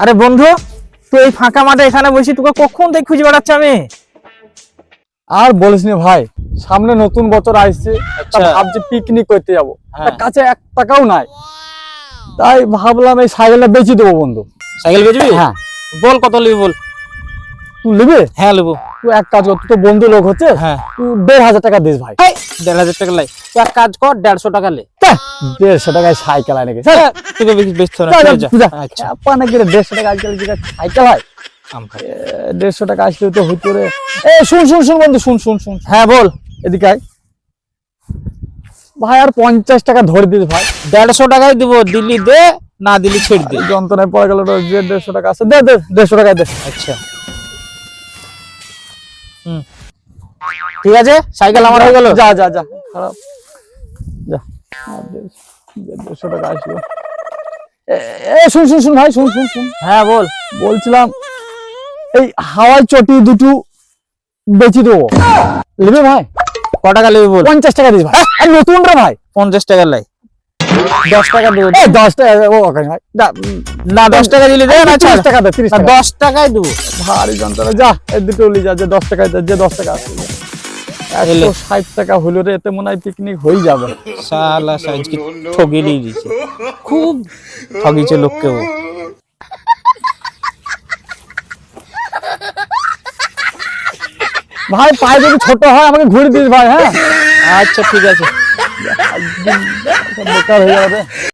আরে বন্ধু, তুই এই ফাঁকা মাঠে এখানে বসে তোকে কখন থেকে খুঁজে বেড়াচ্ছি আমি। আর বলিস নি ভাই, সামনে নতুন বছর আসছে, আচ্ছা। ভাবছি পিকনিক করতে যাবো, হ্যাঁ। কাছে 1 টাকাও নাই, তাই ভাবলাম এই সাইকেলটা বেচে দেবো বন্ধু। সাইকেল বেচবি? হ্যাঁ। বল কত নিবি বল। তুই নেবে? হ্যাঁ নেবো। তুই এক কাজ কর, তুই তো বন্ধু লোক হচ্ছে, হ্যাঁ। তুই 1,500 টাকা দিস ভাই। 1,500 টাকা লাই, তুই এক কাজ কর 150 টাকা লে। 150 টাকায় সাইকেল আয় নাকি? তোকে বেচতে না। আচ্ছা নাকি 150 টাকা আজকাল যেটা সাইকেল হয়, 150 টাকা আসলে তো হইতো রে। এ শুন শুন শুন বন্ধু, শুন শুন শুন। হ্যাঁ বল। এদিকে আয় ভাই, আর 50 টাকা ধরে দিস ভাই। 150 টাকাই দিব, দিলি দে, না দিলি ছেড়ে দে। যন্ত্রণায় পড়ে গেল, 150 টাকা আছে, দে দে 150 টাকা দে। আচ্ছা ঠিক আছে, সাইকেল আমার হয়ে গেল। যা যা যা, খারাপ যা। 150 টাকা আসলো। এ শুন শুন শুন ভাই, শুন শুন শুন। হ্যাঁ বল। বলছিলাম এই হাওয়াই চটি দুটো বেচে দেবো, নেবে ভাই? ক টাকা নেবি বল। 50 টাকা দিস ভাই। আর নতুন রে ভাই। 50 টাকা লাই, 10 টাকা দেবো। 10 টাকা ও ওখানে ভাই, না 10 টাকা দিলি দে, না 30 টাকা দে, 30 টাকা। 10 টাকাই দেবো। ভারী যন্ত্রণা, যা এই দুটো লি যা, যে 10 টাকায় দে, যে 10 টাকা আছে। 160 টাকা হলো রে, এতে মনে হয় পিকনিক হয়ে যাবে। শালা সাইজকে ঠগিয়ে দিয়েছে, খুব ঠগিয়েছে লোককে ও। ভাই পায়ে যদি ছোট হয় আমাকে ঘুরে দিস ভাই। হ্যাঁ আচ্ছা ঠিক আছে। বেকার হয়ে যাবে রে।